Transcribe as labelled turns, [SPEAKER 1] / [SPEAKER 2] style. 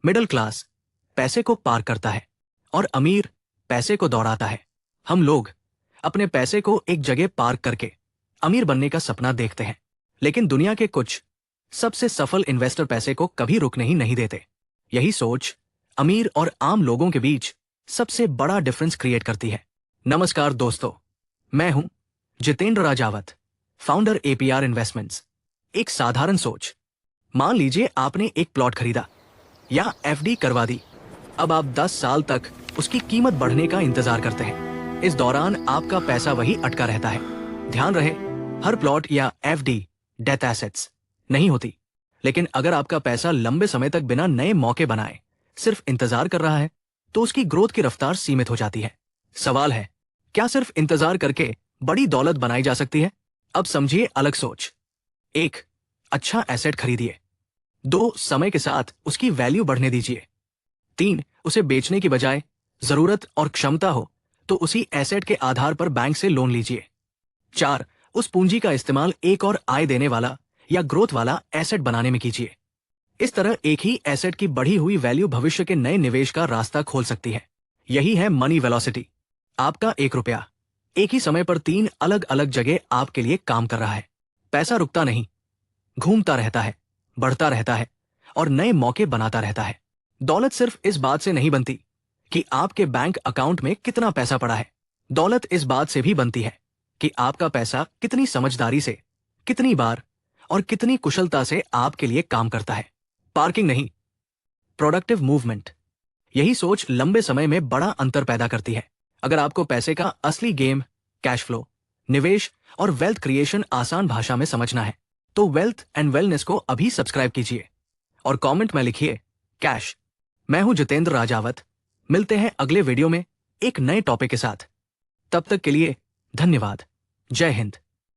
[SPEAKER 1] Middle class पैसे को पार करता है और अमीर पैसे को दौड़ाता है। हम लोग अपने पैसे को एक जगह पार्क करके अमीर बनने का सपना देखते हैं, लेकिन दुनिया के कुछ सबसे सफल इन्वेस्टर पैसे को कभी रुकने ही नहीं देते। यही सोच अमीर और आम लोगों के बीच सबसे बड़ा डिफरेंस क्रिएट करती है। नमस्कार दोस्तों, मैं हूं Jitendra Rajawat, founder APR investments. एक साधारण सोच, मान लीजिए आपने एक प्लॉट खरीदा या एफडी करवा दी। अब आप 10 साल तक उसकी कीमत बढ़ने का इंतजार करते हैं। इस दौरान आपका पैसा वही अटका रहता है। ध्यान रहे, हर प्लॉट या एफडी डेथ एसेट्स नहीं होती, लेकिन अगर आपका पैसा लंबे समय तक बिना नए मौके बनाए सिर्फ इंतजार कर रहा है तो उसकी ग्रोथ की रफ्तार सीमित हो जाती है। सवाल है, क्या सिर्फ इंतजार करके बड़ी दौलत बनाई जा सकती है? अब समझिए अलग सोच। 1, अच्छा एसेट खरीदिए। 2, समय के साथ उसकी वैल्यू बढ़ने दीजिए। 3, उसे बेचने की बजाय जरूरत और क्षमता हो तो उसी एसेट के आधार पर बैंक से लोन लीजिए। 4, उस पूंजी का इस्तेमाल एक और आय देने वाला या ग्रोथ वाला एसेट बनाने में कीजिए। इस तरह एक ही एसेट की बढ़ी हुई वैल्यू भविष्य के नए निवेश का रास्ता खोल सकती है। यही है मनी वेलोसिटी। आपका 1 रुपया एक ही समय पर 3 अलग अलग जगह आपके लिए काम कर रहा है। पैसा रुकता नहीं, घूमता रहता है, बढ़ता रहता है और नए मौके बनाता रहता है। दौलत सिर्फ इस बात से नहीं बनती कि आपके बैंक अकाउंट में कितना पैसा पड़ा है। दौलत इस बात से भी बनती है कि आपका पैसा कितनी समझदारी से, कितनी बार और कितनी कुशलता से आपके लिए काम करता है। पार्किंग नहीं, प्रोडक्टिव मूवमेंट। यही सोच लंबे समय में बड़ा अंतर पैदा करती है। अगर आपको पैसे का असली गेम, कैश फ्लो, निवेश और वेल्थ क्रिएशन आसान भाषा में समझना है तो वेल्थ एंड वेलनेस को अभी सब्सक्राइब कीजिए और कमेंट में लिखिए कैश। मैं हूं जितेंद्र राजावत। मिलते हैं अगले वीडियो में एक नए टॉपिक के साथ। तब तक के लिए धन्यवाद। जय हिंद।